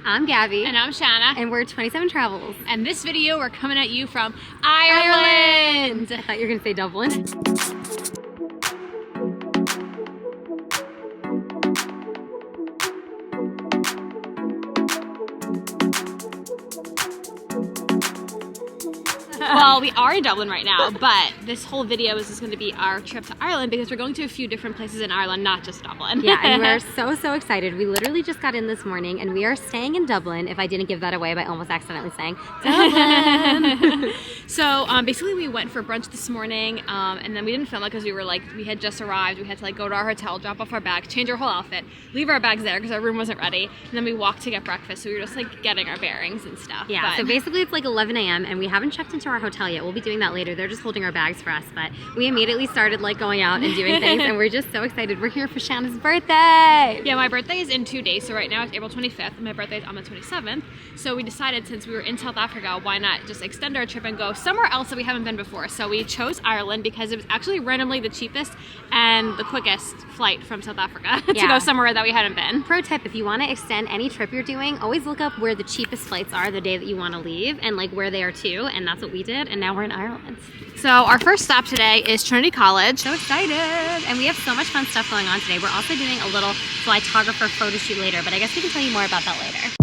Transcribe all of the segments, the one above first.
I'm Gabby. And I'm Shanna. And we're 27 Travels. And this video, we're coming at you from Ireland. I thought you were going to say Dublin. Well, we are in Dublin right now, but this whole video is just going to be our trip to Ireland because we're going to a few different places in Ireland, not just Dublin. Yeah, and we're so excited. We literally just got in this morning and we are staying in Dublin, if I didn't give that away by almost accidentally saying Dublin. So basically we went for brunch this morning and then we didn't film it because we had just arrived. We had to go to our hotel, drop off our bags, change our whole outfit, leave our bags there because our room wasn't ready, and then we walked to get breakfast. So we were just getting our bearings and stuff. Yeah, so basically it's 11 a.m. and we haven't checked into our hotel yet. We'll be doing that later. They're just holding our bags for us, but we immediately started going out and doing things and we're just so excited. We're here for Shanna's birthday. Yeah, my birthday is in 2 days, so right now it's April 25th and my birthday is on the 27th. So we decided, since we were in South Africa, why not just extend our trip and go somewhere else that we haven't been before. So we chose Ireland because it was actually randomly the cheapest and the quickest flight from South Africa to go somewhere that we hadn't been. Pro tip, if you want to extend any trip you're doing, always look up where the cheapest flights are the day that you want to leave and where they are too, and that's what we did, and now we're in Ireland. So our first stop today is Trinity College. So excited! And we have so much fun stuff going on today. We're also doing a little flytographer photo shoot later, but I guess we can tell you more about that later.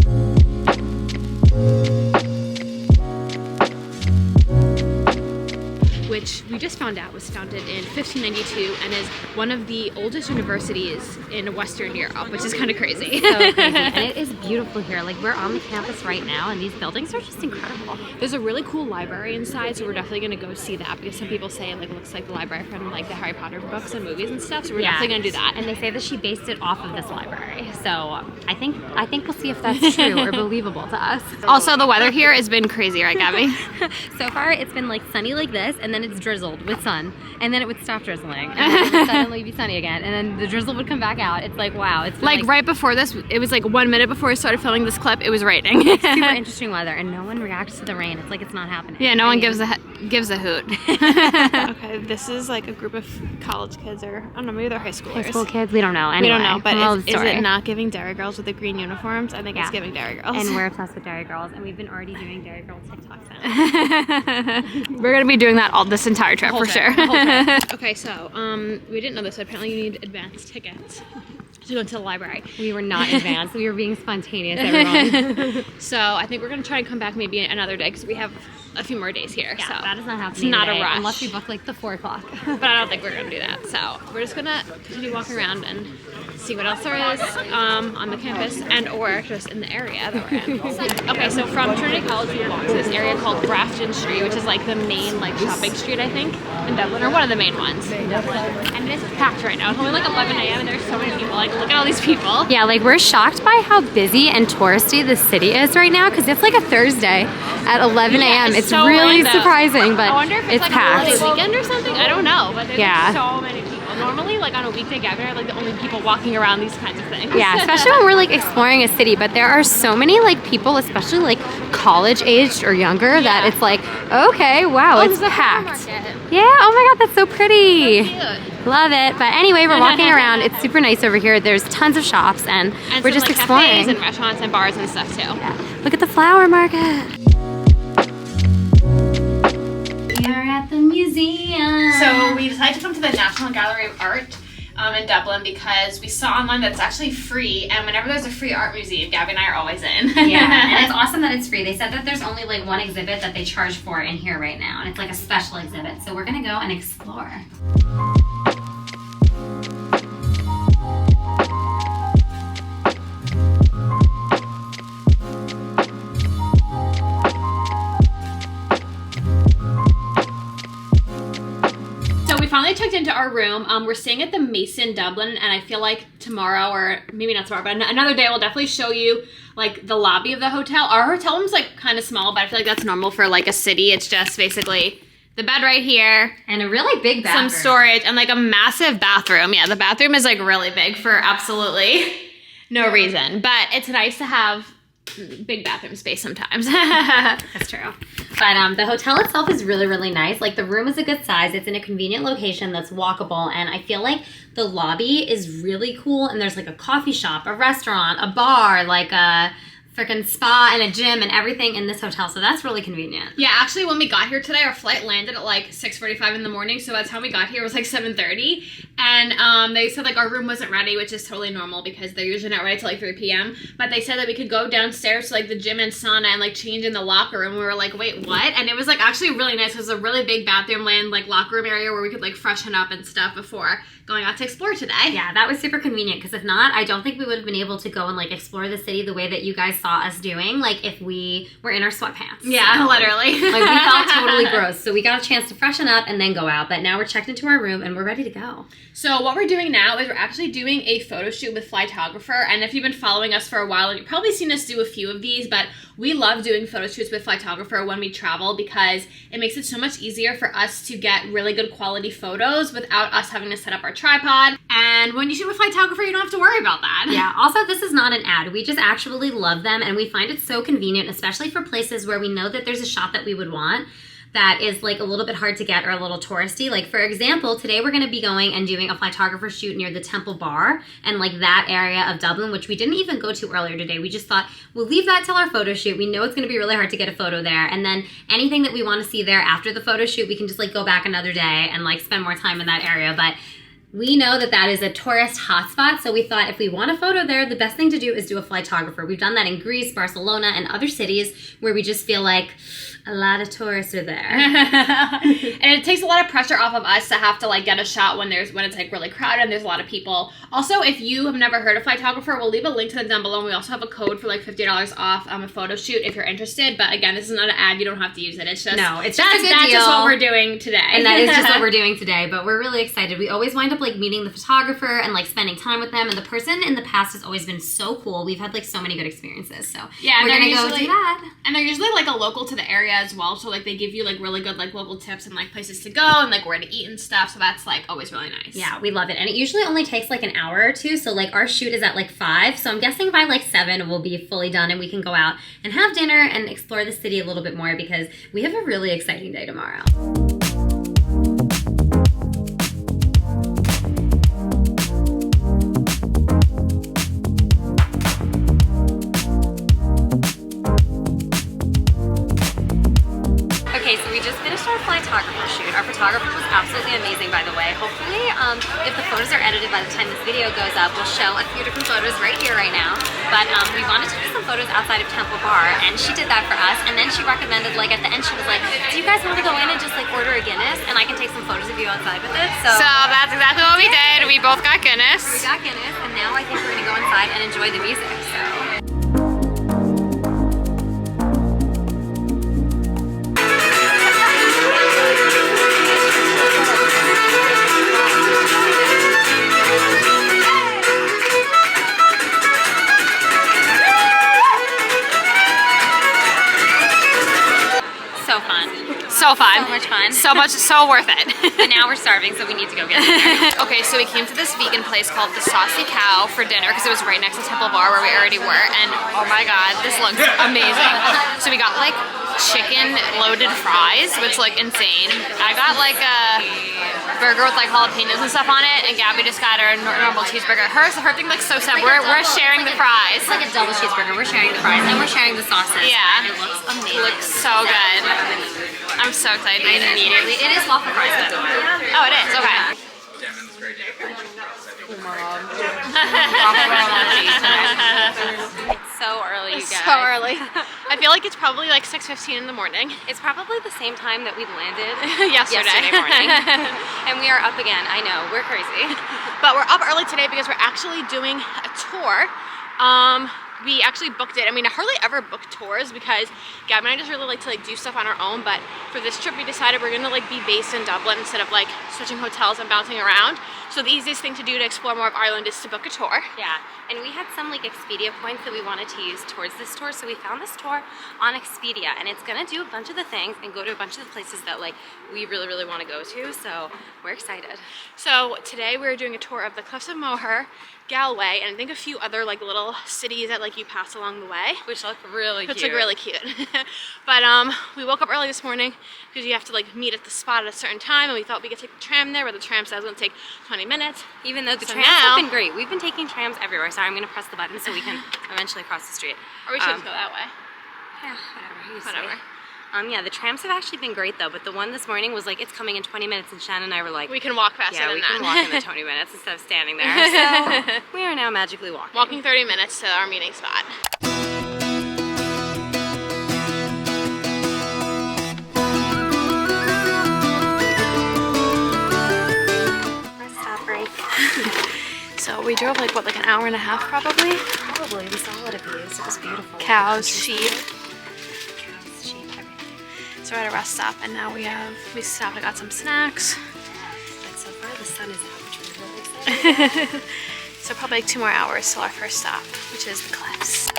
Which we just found out was founded in 1592 and is one of the oldest universities in Western Europe, which is kind of crazy. So crazy. And it is beautiful here. We're on the campus right now and these buildings are just incredible. There's a really cool library inside, so we're definitely going to go see that because some people say it looks like the library from the Harry Potter books and movies and stuff, so we're definitely going to do that. And they say that she based it off of this library. So I think we'll see if that's true or believable to us. Also, the weather here has been crazy, right, Gabby? So far it's been sunny like this, and then it's drizzled with sun, and then it would stop drizzling and then it would suddenly be sunny again, and then the drizzle would come back out. It's wow, it's been right before this, it was 1 minute before we started filming this clip, it was raining. Super interesting weather, and no one reacts to the rain. It's it's not happening. Yeah, no one gives a hoot. Okay, this is a group of college kids, or I don't know, maybe they're high schoolers. High school kids, we don't know. Anyway, we don't know, but is it not giving Dairy Girls with the green uniforms? I think it's giving Dairy Girls. And we're obsessed with Dairy Girls, and we've been already doing Dairy Girl TikToks now. We're gonna be doing that all this entire trip for sure. Okay, so we didn't know this, but apparently you need advance tickets to go into the library. We were not advanced. We were being spontaneous, everyone. So I think we're going to try to come back maybe another day because we have a few more days here. Yeah, so that is not happening. It's not today, a rush. Unless we book the 4 o'clock. But I don't think we're going to do that. So we're just going to continue walking around and see what else there is on the campus and or just in the area that we're in. Okay, so from Trinity College we walked to this area called Grafton Street, which is the main shopping street, I think, in Dublin, or one of the main ones in Dublin. And it is packed right now. It's only 11 a.m. and there's so many people. Look at all these people. Yeah, we're shocked by how busy and touristy the city is right now because it's a Thursday at 11 a.m. It's so really random. surprising, but I wonder if it's packed. a weekend or something. I don't know, but there's so many people. Normally, on a weekday gathering, are the only people walking around these kinds of things. Yeah, especially when we're exploring a city, but there are so many people, especially college aged or younger, that it's okay, wow, it's packed. Yeah, oh my god, that's so pretty. So cute. Love it. But anyway, we're walking around. It's super nice over here. There's tons of shops and we're just exploring. Cafes and restaurants and bars and stuff too. Yeah. Look at the flower market. We are at the museum. So we decided to come to the National Gallery of Art in Dublin because we saw online that it's actually free, and whenever there's a free art museum, Gabby and I are always in. Yeah, and it's awesome that it's free. They said that there's only one exhibit that they charge for in here right now, and it's a special exhibit. So we're gonna go and explore. Finally checked into our room. We're staying at the Mason Dublin, and I feel like tomorrow, or maybe not tomorrow, but another day, we'll definitely show you the lobby of the hotel. Our hotel room's kind of small, but I feel that's normal for a city. It's just basically the bed right here and a really big bathroom, some storage, and a massive bathroom. Yeah, the bathroom is really big for absolutely no reason, but it's nice to have big bathroom space sometimes. That's true. But the hotel itself is really, really nice. The room is a good size. It's in a convenient location that's walkable, and I feel the lobby is really cool, and there's a coffee shop, a restaurant, a bar, a freaking spa and a gym and everything in this hotel, so that's really convenient. Yeah, actually, when we got here today, our flight landed at like 6:45 in the morning, so by the time we got here, it was like 7:30, and they said like our room wasn't ready, which is totally normal because they're usually not ready till like 3 p.m., but they said that we could go downstairs to like the gym and sauna and like change in the locker room. We were like, wait, what? And it was like actually really nice. It was a really big bathroom land, like locker room area where we could like freshen up and stuff before going out to explore today. Yeah, that was super convenient, because if not, I don't think we would have been able to go and like explore the city the way that you guys saw us doing, like if we were in our sweatpants. Yeah, so, literally. Like we felt totally gross. So we got a chance to freshen up and then go out, but now we're checked into our room and we're ready to go. So what we're doing now is we're actually doing a photo shoot with Flytographer, and if you've been following us for a while, and you've probably seen us do a few of these, but we love doing photo shoots with Flytographer when we travel because it makes it so much easier for us to get really good quality photos without us having to set up our tripod. And when you shoot with Flytographer, you don't have to worry about that. Yeah, also this is not an ad. We just actually love them, and we find it so convenient, especially for places where we know that there's a shot that we would want that is like a little bit hard to get or a little touristy. Like for example, today we're gonna be going and doing a Flytographer shoot near the Temple Bar and like that area of Dublin, which we didn't even go to earlier today. We just thought we'll leave that till our photo shoot. We know it's gonna be really hard to get a photo there, and then anything that we wanna see there after the photo shoot, we can just like go back another day and like spend more time in that area. But we know that that is a tourist hotspot, so we thought if we want a photo there, the best thing to do is do a Flytographer. We've done that in Greece, Barcelona, and other cities where we just feel like a lot of tourists are there. And it takes a lot of pressure off of us to have to like get a shot when it's like really crowded and there's a lot of people. Also, if you have never heard of Flytographer, we'll leave a link to them down below, and we also have a code for like $50 off a photo shoot if you're interested. But again, this is not an ad. You don't have to use it. It's just that's just what we're doing today. And that is just what we're doing today, but we're really excited. We always wind up like meeting the photographer and like spending time with them, and the person in the past has always been so cool. We've had like so many good experiences, so yeah, we're gonna go do that. And they're usually like a local to the area as well, so like they give you like really good like local tips and like places to go and like where to eat and stuff, so that's like always really nice. Yeah, we love it. And it usually only takes like an hour or two, so like our shoot is at like 5, so I'm guessing by like 7 we'll be fully done and we can go out and have dinner and explore the city a little bit more, because we have a really exciting day tomorrow. Okay, so we just finished our Flytographer shoot. Our photographer was absolutely amazing, by the way. Hopefully, if the photos are edited by the time this video goes up, we'll show a few different photos right here, right now. But we wanted to do some photos outside of Temple Bar, and she did that for us. And then she recommended, like at the end, she was like, do you guys want to go in and just like order a Guinness? And I can take some photos of you outside with it. So that's exactly what we did. We both got Guinness. We got Guinness, and now I think we're gonna go inside and enjoy the music, so. So fun. So much fun. So worth it. But now we're starving, so we need to go get dinner. Okay, so we came to this vegan place called the Saucy Cow for dinner because it was right next to Temple Bar where we already were, and oh my god, this looks amazing. So we got like chicken loaded fries, which look insane. I got like a burger with like jalapenos and stuff on it, and Gabby just got her normal cheeseburger. Her thing looks so sad. We're sharing the fries. It's like a double cheeseburger. We're sharing the fries, and we're sharing the sauces. Yeah. It looks amazing. It looks so good. I'm so excited to eat it. Immediately. It is waffle fries, by the way. Oh, it is? Okay. It's so early, you guys. So early. I feel like it's probably like 6:15 in the morning. It's probably the same time that we landed yesterday morning. And we are up again. I know, we're crazy. But we're up early today because we're actually doing a tour. We actually booked it. I mean, I hardly ever book tours because Gab and I just really like to like do stuff on our own, but for this trip we decided we're gonna like be based in Dublin instead of like switching hotels and bouncing around. So the easiest thing to do to explore more of Ireland is to book a tour. Yeah, and we had some like Expedia points that we wanted to use towards this tour, so we found this tour on Expedia, and it's gonna do a bunch of the things and go to a bunch of the places that like we really want to go to, so we're excited. So today we're doing a tour of the Cliffs of Moher, Galway, and I think a few other like little cities that like you pass along the way. Which look really cute. Which look really cute. But we woke up early this morning because you have to like meet at the spot at a certain time, and we thought we could take the tram there, but the tram says it's gonna take 20 minutes. Even though the trams have been great. We've been taking trams everywhere. Sorry, I'm gonna press the button so we can eventually cross the street. Or we should go that way. Yeah, whatever. Whatever. Yeah, the trams have actually been great though, but the one this morning was like, it's coming in 20 minutes, and Shannon and I were like, we can walk faster than that. Yeah, we can walk in the 20 minutes instead of standing there. So we are now magically walking. Walking 30 minutes to our meeting spot. Rest stop break. So we drove like what, like an hour and a half probably? Probably. We saw a lot of views. It was beautiful. Cows, sheep. So we're at a rest stop, and now we stopped and got some snacks. But so far the sun is out, which we're really excited about. So probably like 2 more hours till our first stop, which is the cliffs.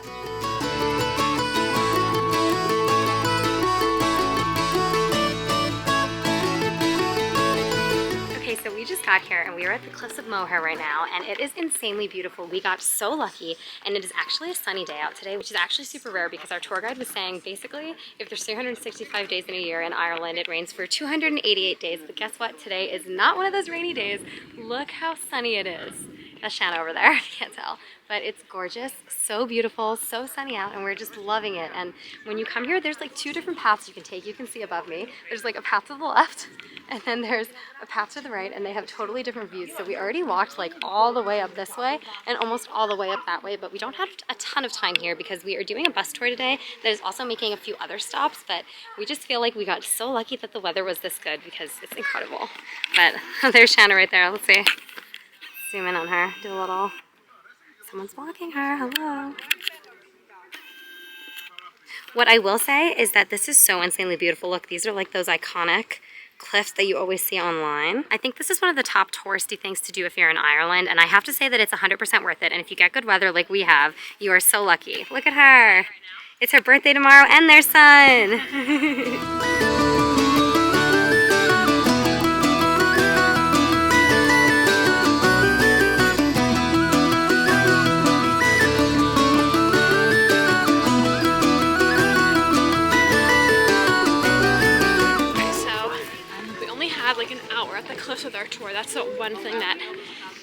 Okay, so we just got here and we are at the cliffs of Moher right now, and it is insanely beautiful. We got so lucky, and it is actually a sunny day out today, which is actually super rare because our tour guide was saying basically if there's 365 days in a year in Ireland, it rains for 288 days. But guess what? Today is not one of those rainy days. Look how sunny it is. That's Shanna over there, I can't tell. But it's gorgeous, so beautiful, so sunny out, and we're just loving it. And when you come here, there's like 2 different paths you can take. You can see above me. There's like a path to the left, and then there's a path to the right, and they have totally different views. So we already walked like all the way up this way and almost all the way up that way, but we don't have a ton of time here because we are doing a bus tour today that is also making a few other stops, but we just feel like we got so lucky that the weather was this good because it's incredible. But there's Shanna right there. Let's see. Zoom in on her. Do a little... Someone's walking her. Hello. What I will say is that this is so insanely beautiful. Look, these are like those iconic cliffs that you always see online. I think this is one of the top touristy things to do if you're in Ireland, and I have to say that it's 100% worth it. And if you get good weather like we have, you are so lucky. Look at her. It's her birthday tomorrow and their son. Like an hour at the cliffs with our tour. That's the one thing that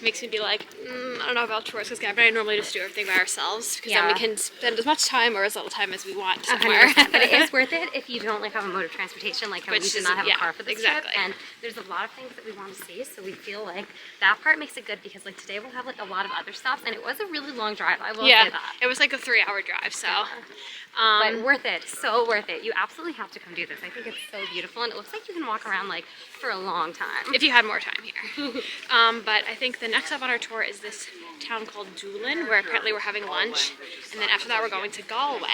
makes me be like, I don't know about tours, because Gab and I normally just do everything by ourselves, because then we can spend as much time or as little time as we want somewhere. But it is worth it if you don't like have a mode of transportation, like how we did not have a car for this trip. And there's a lot of things that we want to see, so we feel like that part makes it good, because like today we'll have like a lot of other stops, and it was a really long drive, I will say that. It was like a 3-hour drive, so. But worth it, so worth it. You absolutely have to come do this. I think it's so beautiful, and it looks like you can walk around like for a long time. If you had more time here. But I think the next stop on our tour is this town called Dublin, where apparently we're having lunch, and then after that we're going to Galway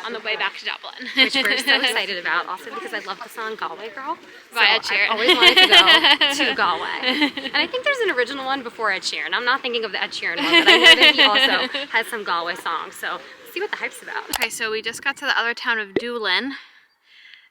on the way back to Dublin. Which we're so excited about, also because I love the song Galway Girl. By Ed Sheeran. I always wanted to go to Galway. And I think there's an original one before Ed Sheeran. I'm not thinking of the Ed Sheeran one, but I know that he also has some Galway songs, so see what the hype's about. Okay, so we just got to the other town of Dublin,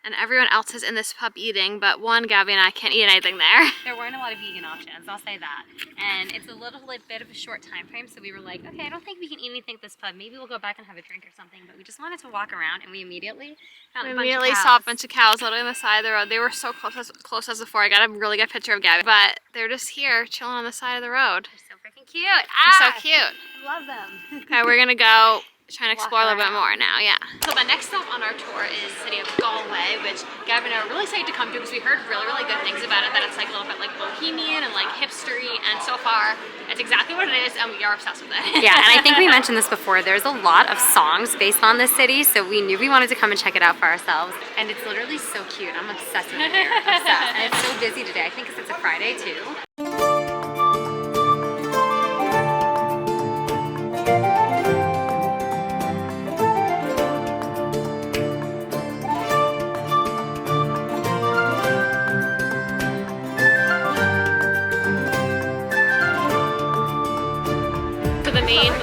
and everyone else is in this pub eating, but Gabby and I can't eat anything there. There weren't a lot of vegan options, I'll say that. And it's a little bit of a short time frame, so we were like, okay, I don't think we can eat anything at this pub. Maybe we'll go back and have a drink or something, but we just wanted to walk around, and we immediately found a bunch of cows. Saw a bunch of cows literally on the side of the road. They were so close as before. I got a really good picture of Gabby, but they're just here chilling on the side of the road. They're so freaking cute. They're so cute. I love them. Okay, we're gonna go try and explore a little bit more now, So the next stop on our tour is the city of Galway, which Gavin and I are really excited to come to because we heard really, really good things about it, that it's like a little bit like bohemian and like hipstery, and so far it's exactly what it is, and we are obsessed with it. Yeah, and I think we mentioned this before, there's a lot of songs based on this city, so we knew we wanted to come and check it out for ourselves, and it's literally so cute. I'm obsessed with it here, obsessed. And it's so busy today, I think because it's a Friday too.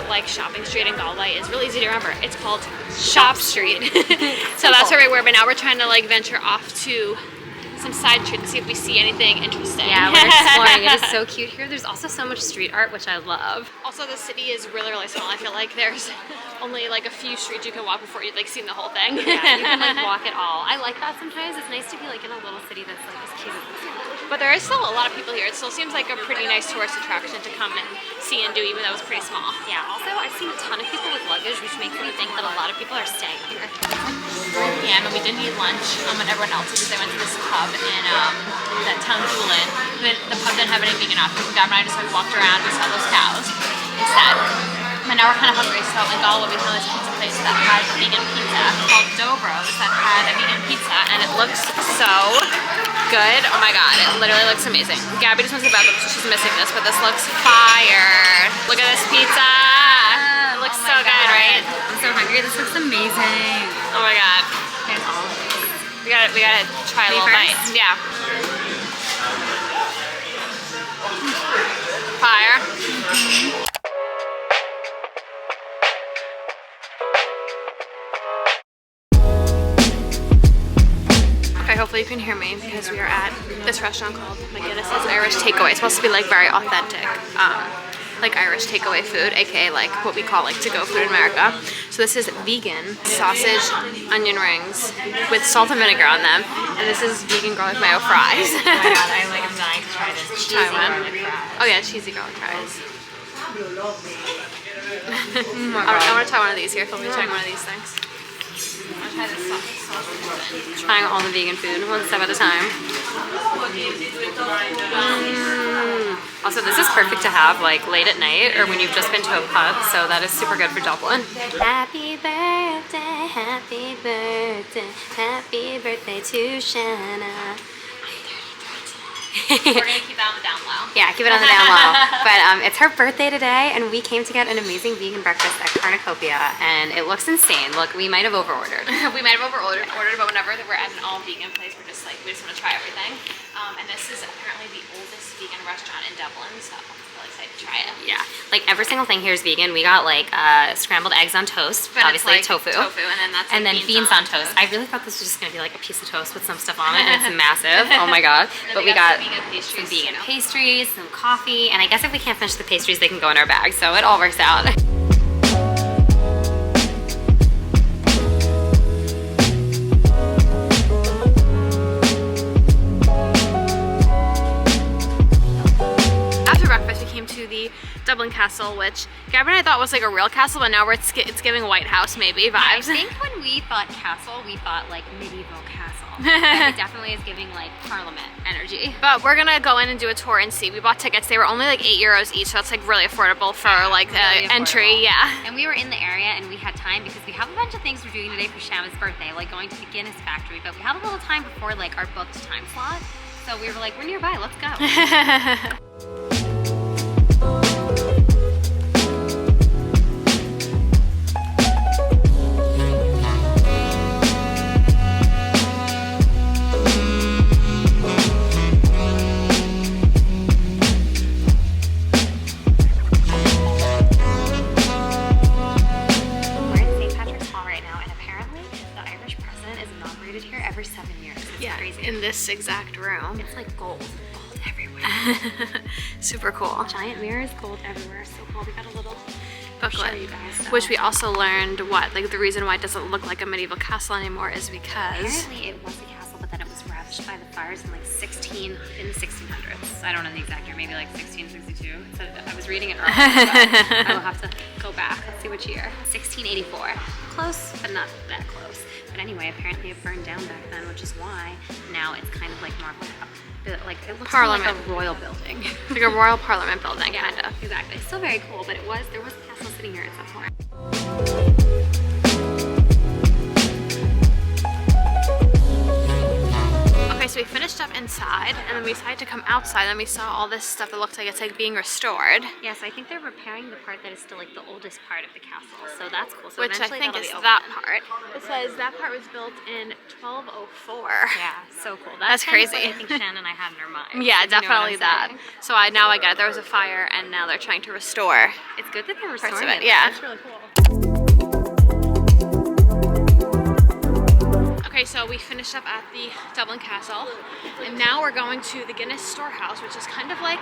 Like shopping street in Galway is really easy to remember. It's called Shop Street. So that's where we were, but now we're trying to like venture off to some side streets and see if we see anything interesting. Yeah, we're exploring. It is so cute here. There's also so much street art, which I love. Also, the city is really, really small. I feel like there's only like a few streets you can walk before you've like seen the whole thing. Yeah, you can like walk it all. I like that sometimes. It's nice to be like in a little city that's like as cute as this one. But there is still a lot of people here. It still seems like a pretty nice tourist attraction to come and see and do, even though it's pretty small. Yeah, also I've seen a ton of people with luggage, which makes me think that a lot of people are staying here. Yeah, and we didn't eat lunch when everyone else did. They went to this pub in that town Dublin. The pub didn't have any vegan options. Gab and I just like walked around. We saw those cows instead. But now we're kind of hungry, so in Galway we found this pizza place that had vegan pizza called Dobro's that had a vegan pizza, and it looks so good. Oh my god, it literally looks amazing. Gabby just went to the bathroom, so she's missing this, but this looks fire. Look at this pizza. It looks so good, right? I'm so hungry. This looks amazing. Oh my god. And all of it. We gotta try a little bite. Yeah. Fire. Okay, hopefully you can hear me because we are at this restaurant called McGinnis's Irish Takeaway. It's supposed to be like very authentic, like Irish takeaway food, aka like what we call like to-go food in America. So this is vegan sausage, onion rings with salt and vinegar on them, and this is vegan garlic mayo fries. Oh my god, I'm dying to try this. Cheesy garlic fries. Oh yeah, cheesy garlic fries. Oh I want to try one of these here. Film me trying one of these things. I want to try this sausage. Trying all the vegan food, one step at a time. Also, this is perfect to have like late at night or when you've just been to a pub, so that is super good for Dublin. Happy birthday, happy birthday, happy birthday to Shanna. We're gonna keep that on the down low. Yeah, keep it on the down low. But it's her birthday today, and we came to get an amazing vegan breakfast at Cornucopia, and it looks insane. Look, we might have overordered. We might have overordered, but whenever we're at an all vegan place, we just want to try everything. And this is apparently the oldest vegan restaurant in Dublin, so I'm really excited to try it. Yeah, like every single thing here is vegan. We got like scrambled eggs on toast, But obviously it's like tofu, and then that's and like then beans on toast. I really thought this was just gonna be like a piece of toast with some stuff on it, and it's massive. Oh my god! But we got some vegan pastries, some coffee, and I guess if we can't finish the pastries, they can go in our bag. So it all works out. After breakfast, we came to the Dublin Castle, which Gabby and I thought was like a real castle, but now it's giving White House maybe vibes. I think when we thought castle, we thought like medieval castle. And it definitely is giving like Parliament energy. But we're gonna go in and do a tour and see. We bought tickets. They were only like €8 each, so that's like really affordable for like really entry. affordable. Yeah. And we were in the area and we had time because we have a bunch of things we're doing today for Shanna's birthday, like going to the Guinness factory, but we have a little time before like our booked time slot. So we were like, we're nearby, let's go. Every 7 years. It's crazy. In this exact room. It's like gold. Gold everywhere. Super cool. Giant mirrors, gold everywhere. So cool. We got a little booklet, show you guys, which we also learned like the reason why it doesn't look like a medieval castle anymore is because apparently it was a castle, but then it was ravaged by the fires in like in the 1600s. I don't know the exact year, maybe like 1662. So I was reading it earlier, but I will have to go back. Let's see which year. 1684. Close, but not that close. But anyway, apparently it burned down back then, which is why now it's kind of like more like it looks like a royal building. Like a royal parliament building, yeah, kind of. Exactly. Still very cool, but there was a castle sitting here at some point. Okay, so we finished up inside, and then we decided to come outside, and we saw all this stuff that looks like it's like being restored. Yes, I think they're repairing the part that is still like the oldest part of the castle, so that's cool. So which I think is that part. It says that part was built in 1204. Yeah, so cool. That's crazy. What I think Shannon and I had in our mind. Yeah, you know definitely that. Saying? So now I get it. There was a fire, and now they're trying to restore. It's good that they're restoring parts of it. it. Yeah, it's really cool. Okay, so we finished up at the Dublin Castle, and now we're going to the Guinness Storehouse, which is kind of like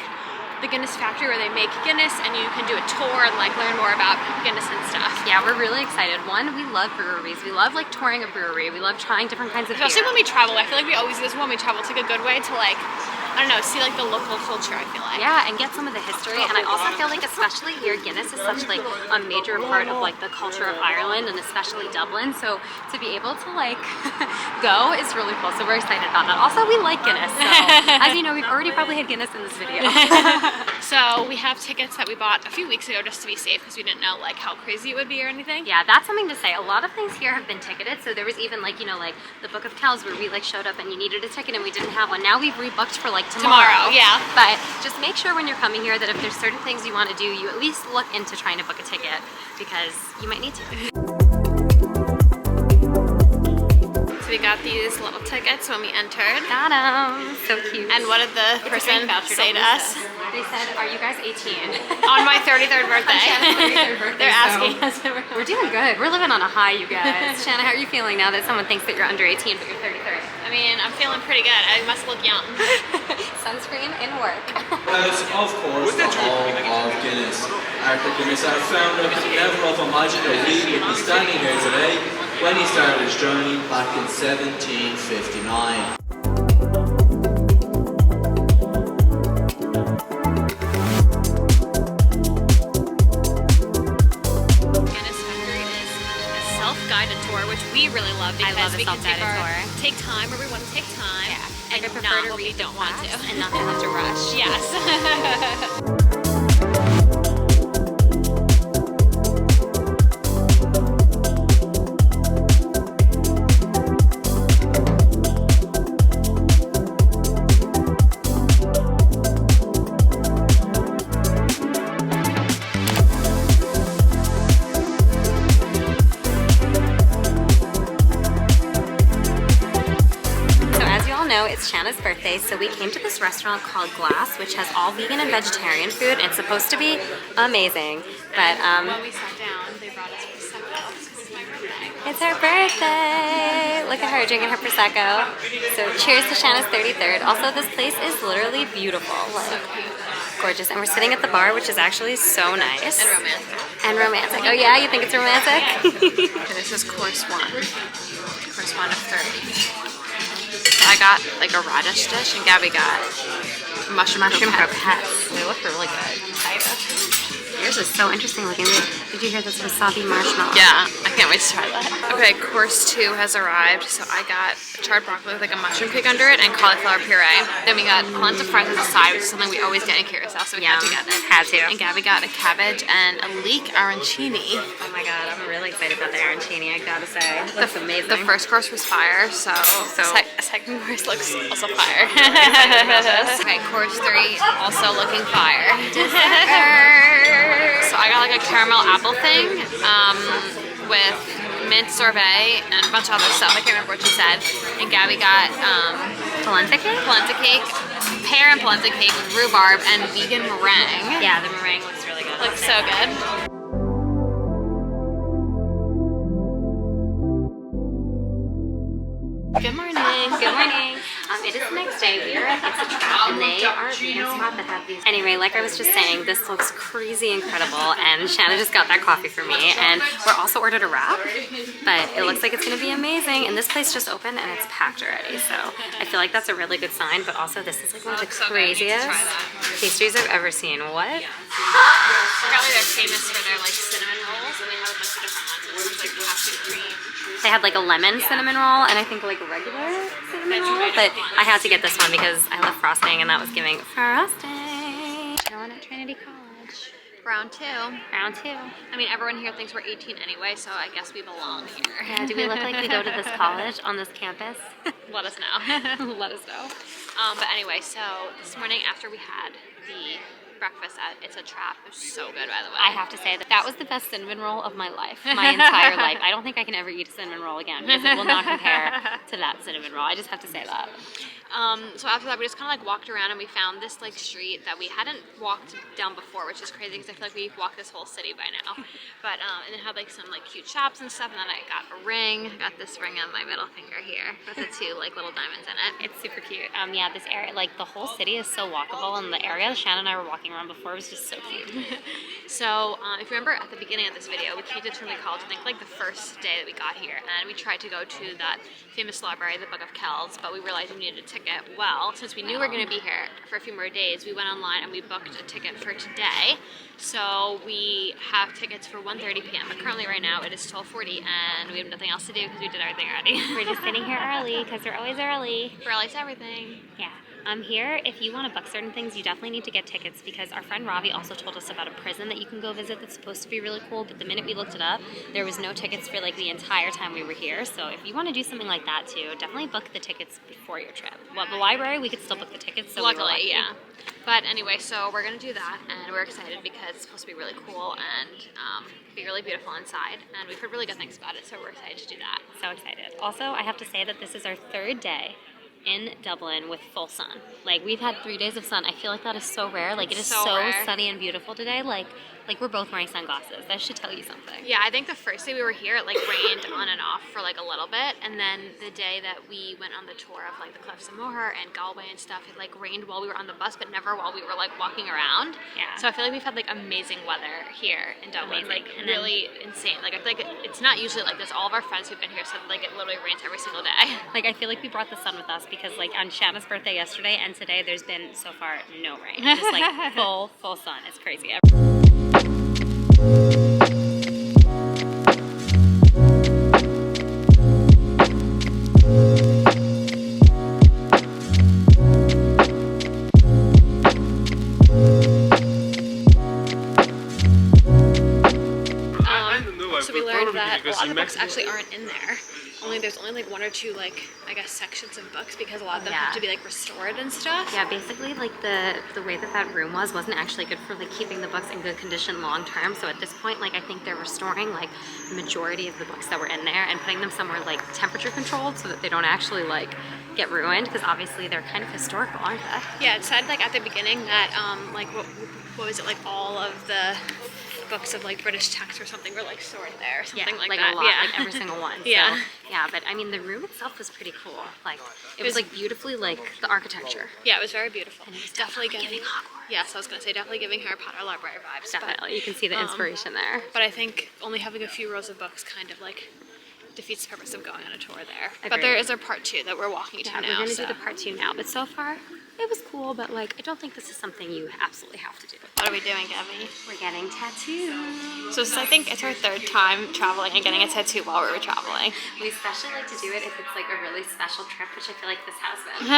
the Guinness factory where they make Guinness, and you can do a tour and like learn more about Guinness and stuff. Yeah, we're really excited. One, we love breweries. We love like touring a brewery. We love trying different kinds of beer. Especially when we travel. I feel like we always do this when we travel. It's like a good way to like, I don't know, see like the local culture, I feel like. Yeah, and get some of the history. And I also feel like especially here, Guinness is such like a major part of like the culture of Ireland and especially Dublin. So to be able to like go is really cool. So we're excited about that. Also, we like Guinness. So as you know, we've already probably had Guinness in this video. So we have tickets that we bought a few weeks ago just to be safe because we didn't know like how crazy it would be or anything. Yeah, that's something to say. A lot of things here have been ticketed. So there was even like, you know, like the Book of Kells where we like showed up and you needed a ticket and we didn't have one. Now we've rebooked for like tomorrow. Yeah. But just make sure when you're coming here that if there's certain things you want to do, you at least look into trying to book a ticket because you might need to. So we got these little tickets when we entered. Got them. So cute. And what did the person say to us? They said, "Are you guys 18?" On my 33rd birthday. On Shanna's 33rd birthday. They're asking us. We're doing good. We're living on a high, you guys. Shanna, how are you feeling now that someone thinks that you're under 18 but you're 33? I mean, I'm feeling pretty good. I must look young. Sunscreen in work. Of course, the hall of Guinness. Arthur Guinness, our founder, could never have imagined that we would be standing here today when he started his journey back in 1759. Guided tour, which we really love because I love a we can self-guided take time where we want to take time, Yeah. and I prefer not to what we read don't want to, and not have to rush. Yes. It's Shanna's birthday, so we came to this restaurant called Glass, which has all vegan and vegetarian food, and it's supposed to be amazing. But when we sat down, they brought us prosecco because it's my birthday. It's her birthday! Look at her drinking her prosecco. So cheers to Shanna's 33rd. Also, this place is literally beautiful, like gorgeous. And we're sitting at the bar, which is actually so nice. And romantic. And romantic. Oh yeah, you think it's romantic? Okay, this is course one. Course one of 30. I got like a radish dish and Gabby got mushroom croquettes. They look really good. Yours is so interesting looking. Did you hear this wasabi marshmallow? Yeah, I can't wait to try that. Okay, course 2 has arrived. So I got charred broccoli with like a mushroom cake under it and cauliflower puree. Then we got plantain fries as a side, which is something we always get in Curacao, so we had to get it. Had to. And Gabby got a cabbage and a leek arancini. Oh my god, I'm really excited about the arancini, I gotta say. It looks amazing. The first course was fire, so second course looks also fire. Okay, course 3 also looking fire. So I got like a caramel apple thing with mint sorbet and a bunch of other stuff. I can't remember what she said. And Gabby got polenta cake? Polenta cake, pear and polenta cake with rhubarb and vegan meringue. Yeah, the meringue looks really good. Looks so good. Good morning. Good morning. It is the next day. We are at It's a Trap, and they are a vegan spot that have these. Anyway, like I was just saying, this looks crazy incredible, and Shanna just got that coffee for me, and we're also ordered a wrap, but it looks like it's going to be amazing, and this place just opened, and it's packed already, so I feel like that's a really good sign, but also this is like one of the craziest pastries I've ever seen. What? Apparently they're famous for their like cinnamon rolls, and they have a bunch of different ones. One's like cashew cream. They had like a lemon cinnamon roll and I think like a regular cinnamon roll, but I had to get this one because I love frosting and that was giving frosting. Chilling at Trinity College. Round 2. Round 2. I mean, everyone here thinks we're 18 anyway, so I guess we belong here. Yeah, do we look like we go to this college on this campus? Let us know. Let us know. But anyway, so this morning after we had the breakfast at It's a Trap. It was so good, by the way. I have to say that was the best cinnamon roll of my life, my entire life. I don't think I can ever eat a cinnamon roll again because it will not compare to that cinnamon roll. I just have to say that. So after that, we just kind of like walked around and we found this like street that we hadn't walked down before, which is crazy because I feel like we've walked this whole city by now. But and it had like some like cute shops and stuff. And then I got a ring. I got this ring on my middle finger here with the two like little diamonds in it. It's super cute. Yeah, this area, like the whole city is so walkable, and the area that Shannon and I were walking around before was just so cute. So if you remember at the beginning of this video, we came to Trinity College, I think like the first day that we got here, and we tried to go to that famous library, the Book of Kells, but we realized we needed a ticket. Well, since we knew we were going to be here for a few more days, we went online and we booked a ticket for today. So we have tickets for 1:30 p.m. But currently right now it is 12:40 and we have nothing else to do because we did everything already. We're just sitting here early because we're always early. We're early to everything. Yeah. Here, if you want to book certain things, you definitely need to get tickets because our friend Ravi also told us about a prison that you can go visit that's supposed to be really cool, but the minute we looked it up, there was no tickets for like the entire time we were here. So if you want to do something like that too, definitely book the tickets before your trip. Well, the library, we could still book the tickets. So luckily, yeah. But anyway, so we're going to do that and we're excited because it's supposed to be really cool and be really beautiful inside. And we've heard really good things about it, so we're excited to do that. So excited. Also, I have to say that this is our third day in Dublin with full sun. Like, we've had 3 days of sun. I feel like that is so rare. Like, it is so sunny and beautiful today. Like we're both wearing sunglasses. That should tell you something. Yeah, I think the first day we were here, it like rained on and off for like a little bit, and then the day that we went on the tour of like the cliffs of Moher and Galway and stuff, it like rained while we were on the bus, but never while we were like walking around. Yeah. So I feel like we've had like amazing weather here in Dublin. Amazing. Like really insane. Like I feel like it's not usually like this. All of our friends who've been here said like it literally rains every single day. Like I feel like we brought the sun with us because like on Shanna's birthday yesterday and today there's been so far no rain. Just like full sun. It's crazy. So we learned that a lot of the books actually aren't in there. There's only like 1 or 2 like I guess sections of books because a lot of them have to be like restored and stuff. Yeah, basically like the way that room wasn't actually good for like keeping the books in good condition long term. So at this point, like I think they're restoring like the majority of the books that were in there and putting them somewhere like temperature controlled so that they don't actually like get ruined because obviously they're kind of historical, aren't they? Yeah, it said like at the beginning that like what was it, like all of the books of like British text or something were like stored there or something like that. A lot, like every single one. Yeah. So, yeah, but I mean the room itself was pretty cool. Like it was like beautifully like the architecture. Yeah, it was very beautiful. And it was definitely giving Hogwarts. Yes, I was gonna say definitely giving Harry Potter library vibes. Definitely, you can see the inspiration there. But I think only having a few rows of books kind of like defeats the purpose of going on a tour there. Agreed. But there is a part 2 that we're walking to now. We're gonna do the part 2 now, but so far it was cool, but like I don't think this is something you absolutely have to do. What are we doing, Gabby? We're getting tattoos. So I think it's our 3rd time traveling and getting a tattoo while we were traveling. We especially like to do it if it's like a really special trip, which I feel like this has been.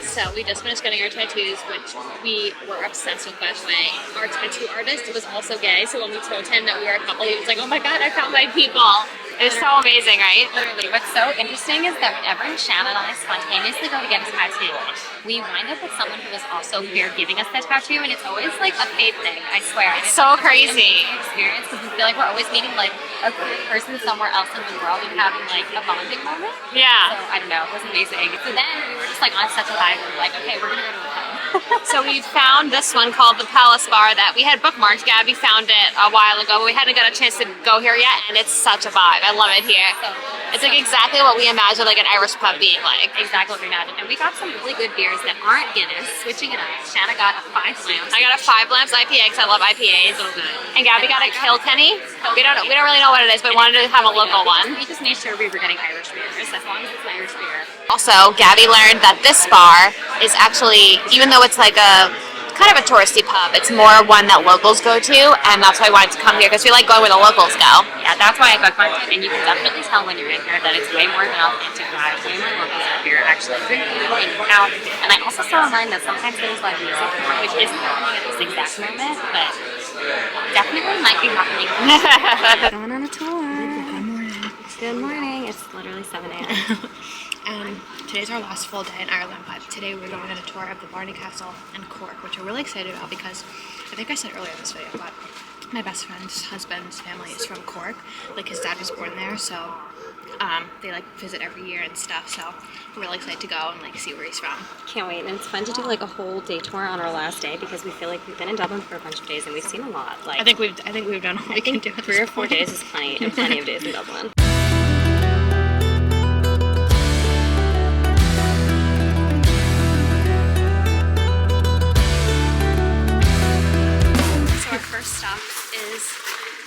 So we just finished getting our tattoos, which we were obsessed with, by the way. Our tattoo artist was also gay, so when we told him that we were a couple, he was like, oh my god, I found my people. It was so amazing, right? Literally, what's so interesting is that whenever Shannon and I spontaneously go to get a tattoo, we wind up with someone who is also queer giving us that tattoo, and it's always like a fate thing, I swear. It's so crazy. Experience, because we feel like we're always meeting like a queer person somewhere else in the world and having like a bonding moment. Yeah. So I don't know, it was amazing. So then we were just like on such a vibe, we were like, okay, we're gonna go to a pub. So we found this one called the Palace Bar that we had bookmarked. Gabby found it a while ago, but we hadn't got a chance to go here yet, and it's such a vibe. I love it here. It's like exactly what we imagine like an Irish pub being like. Exactly what we imagined. And we got some really good beers that aren't Guinness, switching it up. Shanna got a 5 Lamps. I got a 5 Lamps IPA because I love IPAs. So good. And Gabby got a Kilkenny. We don't really know what it is, but we wanted to have a local one. We just made sure we were getting Irish beers, as long as it's an Irish beer. Also, Gabby learned that this bar is actually, even though it's like a kind of a touristy pub. It's more one that locals go to, and that's why I wanted to come here, because we like going where the locals go. Yeah, that's why I bookmarked it, and you can definitely tell when you're in here that it's way more of an authentic vibe, way more locals are here actually drinking, hanging out. And I also saw online that sometimes there's live music, which isn't happening at this exact moment, but definitely might be happening. Going on a tour. Good morning. Good morning. It's literally 7 a.m. And today's our last full day in Ireland, but today we're going on a tour of the Blarney Castle in Cork, which we're really excited about because I think I said earlier in this video, but my best friend's husband's family is from Cork. Like, his dad was born there, so they like visit every year and stuff, so we're really excited to go and like see where he's from. Can't wait, and it's fun to do like a whole day tour on our last day because we feel like we've been in Dublin for a bunch of days and we've seen a lot. Like, I think we've done all we can do. 3 or 4 days is plenty, and plenty of days in Dublin. Our first stop is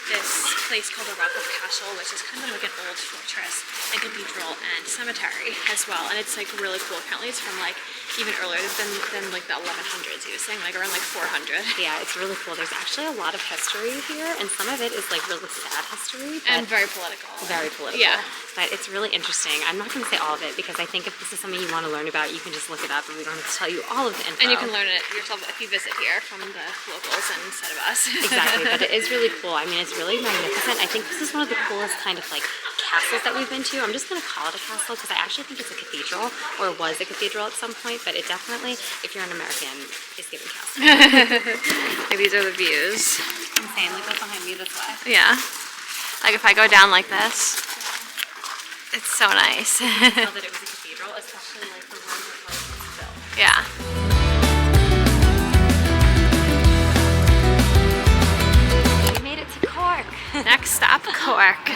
this place called the Castle, which is kind of like an old fortress and cathedral and cemetery as well, and it's like really cool. Apparently it's from like even earlier than like the 1100s. He was saying like around like 400. Yeah, it's really cool. There's actually a lot of history here, and some of it is like really sad history And very political. Very political. Yeah. But it's really interesting. I'm not going to say all of it because I think if this is something you want to learn about, you can just look it up and we don't have to tell you all of the info. And you can learn it yourself if you visit here from the locals instead of us. Exactly, but it is really cool. I mean, it's really magnificent. I think this is one of the coolest kind of like castles that we've been to. I'm just going to call it a castle because I actually think it's a cathedral, or was a cathedral at some point, but it definitely, if you're an American, is giving castle. Like, these are the views. Insane. Look what's behind me this way. Yeah. Like if I go down like this, it's so nice. I feel that it was a cathedral, especially like the one that was built. Yeah. We made it to Cork. Next stop, Cork.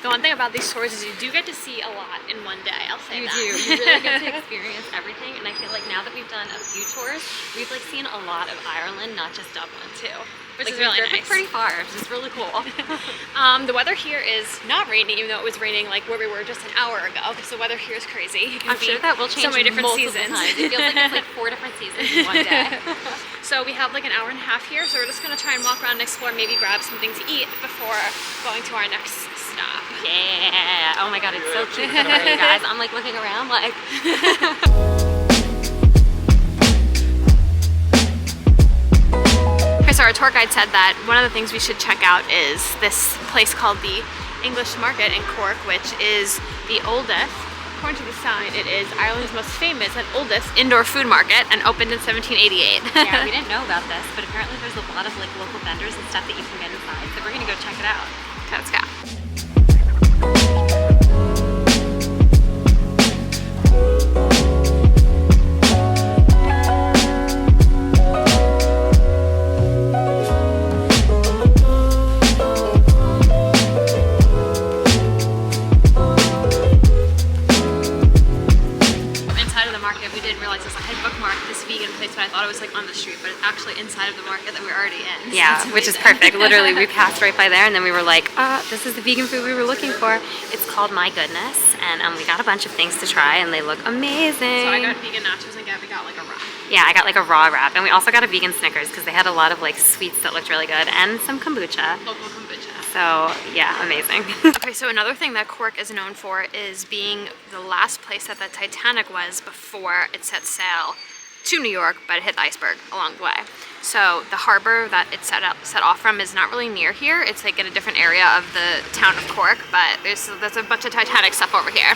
The one thing about these tours is you do get to see a lot in one day, I'll say You that. do. You really get to experience everything, and I feel like now that we've done a few tours, we've like seen a lot of Ireland, not just Dublin too. Which like, is really we've driven nice. pretty far, which is really cool. The weather here is not rainy, even though it was raining like where we were just an hour ago, because the weather here is crazy. It can I'm be sure that will change so many different multiple seasons. times. It feels like it's like 4 different seasons in one day. So we have like an hour and a half here, so we're just gonna try and walk around and explore, maybe grab something to eat before going to our next stop. Yeah. Oh my god, it's so cute for you guys. I'm like looking around like Okay, so our tour guide said that one of the things we should check out is this place called the English Market in Cork, which is the oldest, according to the sign, it is Ireland's most famous and oldest indoor food market and opened in 1788. yeah, we didn't know about this, but apparently there's a lot of like local vendors and stuff that you can get inside, so we're gonna go check it out. Let's go. We didn't realize this. I had bookmarked this vegan place, but I thought it was like on the street, but it's actually inside of the market that we're already in. Yeah, so which is perfect. Literally, we passed right by there, and then we were like, this is the vegan food we were looking for. It's called My Goodness, and we got a bunch of things to try, and they look amazing. So I got vegan nachos, and Gabby got like a wrap. Yeah, I got like a raw wrap, and we also got a vegan Snickers because they had a lot of like sweets that looked really good, and some kombucha. Local kombucha. So yeah, amazing. Okay, so another thing that Cork is known for is being the last place that the Titanic was before it set sail to New York, but it hit the iceberg along the way. So the harbor that it set off from is not really near here. It's like in a different area of the town of Cork, but there's a bunch of Titanic stuff over here.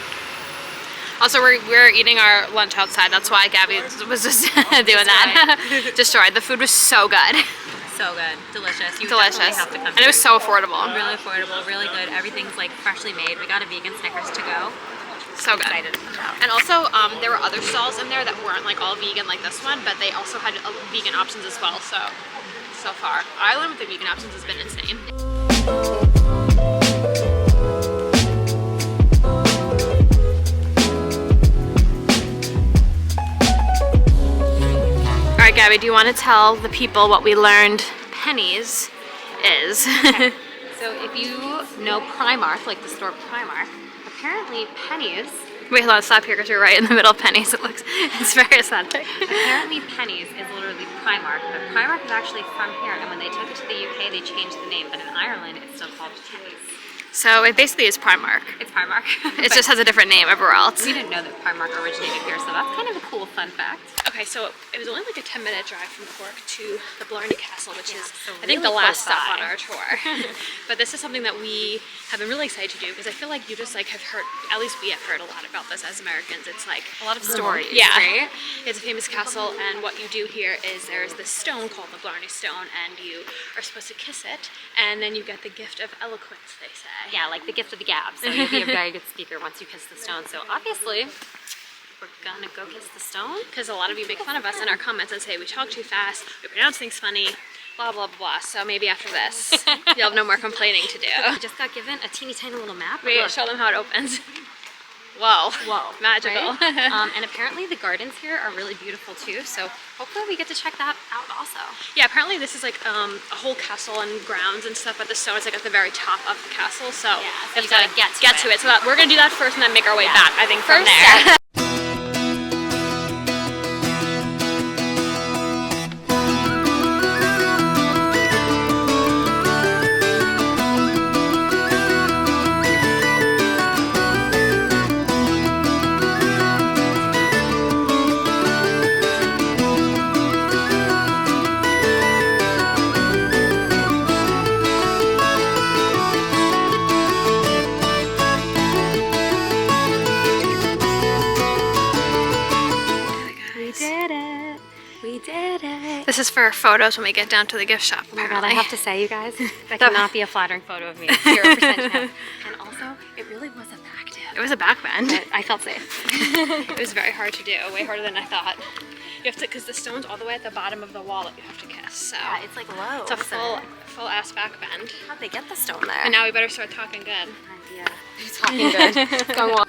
Also, we're eating our lunch outside. That's why Gabby was just doing that. Destroyed. The food was so good. So good, delicious. You Delicious. definitely have to come. And it was so affordable. Really affordable, really good. Everything's like freshly made. We got a vegan Snickers to go. So good. Excited. And also, there were other stalls in there that weren't like all vegan like this one, but they also had vegan options as well. So far, Ireland with the vegan options has been insane. All right, Gabby, do you want to tell the people what we learned pennies is? Okay. So if you know Primark, like the store Primark, apparently pennies Wait, hold on, stop here because you're right in the middle of Pennies. It's very aesthetic. Apparently Pennies is literally Primark, but Primark is actually from here, and when they took it to the UK, they changed the name, but in Ireland, it's still called Pennies. So it basically is Primark. It's Primark. It just has a different name everywhere else. We didn't know that Primark originated here, so that's kind of a cool fun fact. Okay, so it was only like a 10-minute drive from Cork to the Blarney Castle, which is, so I think, really the last close stop by. on our tour. But this is something that we have been really excited to do because I feel like you just like have heard, at least we have heard a lot about this as Americans. It's like A lot of stories, yeah, right? It's a famous castle, and what you do here is there's this stone called the Blarney Stone, and you are supposed to kiss it, and then you get the gift of eloquence, they say. Yeah, like the gift of the gab, so you'll be a very good speaker once you kiss the stone. So obviously, we're gonna go kiss the stone. Because a lot of you make fun of us in our comments and say we talk too fast, we pronounce things funny, blah, blah, blah. So maybe after this, you'll have no more complaining to do. We just got given a teeny tiny little map. Wait, Look. show them how it opens. Whoa. Whoa. Magical. Right? And apparently the gardens here are really beautiful too, so hopefully we get to check that out also. Yeah, apparently this is like a whole castle and grounds and stuff, but the stone is like at the very top of the castle, so Yeah, so you you have gotta to get to it. So that we're gonna do that first and then make our way Yeah. back, I think, from First there. step. We did it. This is for photos when we get down to the gift shop. Oh my god, I apparently. have to say, you guys, that cannot be a flattering photo of me. 0% chance. And also, it really was effective. It was a back bend. But I felt safe. It was very hard to do, way harder than I thought. You have to, because the stone's all the way at the bottom of the wall that you have to kiss. So Yeah, it's like low. it's a full ass back bend. How'd they get the stone there? And now we better start talking good. Yeah, he's talking good. It's going well.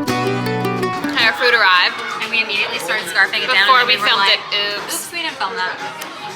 Our food arrived And we immediately started scarfing it down. before and we then were filmed like, it. Oops. Oops, we didn't film that.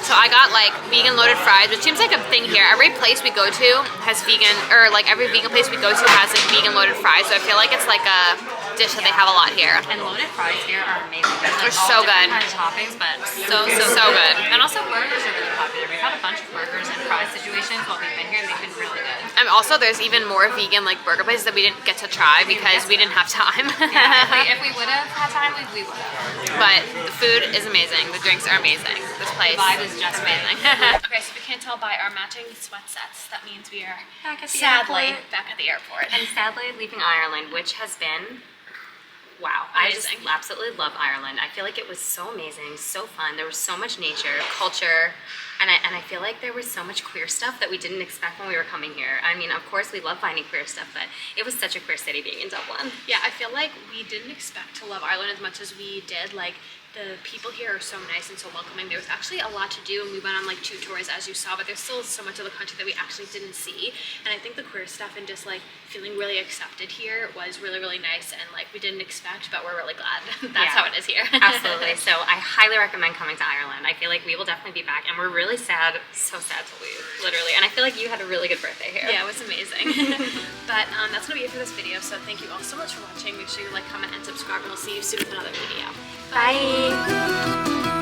So I got like vegan loaded fries, which seems like a thing here. Every place we go to has vegan, or like every vegan place we go to has like vegan loaded fries. So I feel like it's like a dish that they have a lot here. And loaded fries here are amazing. There's like They're all so good. different kinds of toppings, but So good. And also burgers are really popular. We've had a bunch of burgers and fries situations while we've been here, and they've been really good. And also there's even more vegan like burger places that we didn't get to try because we didn't have time. Yeah, if we would have had time, we would have. But the food is amazing. The drinks are amazing. This place The vibe is just amazing. Okay, so if you can't tell by our matching sweat sets, that means we are Back at the sadly airport. back at the airport. And sadly, leaving Ireland, which has been, wow. I just Amazing. absolutely love Ireland. I feel like it was so amazing, so fun. There was so much nature, culture, and I feel like there was so much queer stuff that we didn't expect when we were coming here. I mean, of course, we love finding queer stuff, but it was such a queer city being in Dublin. Yeah, I feel like we didn't expect to love Ireland as much as we did. Like, the people here are so nice and so welcoming. There was actually a lot to do, and we went on like 2 tours, as you saw, but there's still so much of the country that we actually didn't see. And I think the queer stuff and just like feeling really accepted here was really, really nice, and like we didn't expect, but we're really glad. That's Yeah. how it is here. Absolutely. So I highly recommend coming to Ireland. I feel like we will definitely be back, and we're really sad, so sad to leave, literally. And I feel like you had a really good birthday here. Yeah, it was amazing. But that's gonna be it for this video. So thank you all so much for watching. Make sure you like, comment, and subscribe, and we'll see you soon with another video. Bye.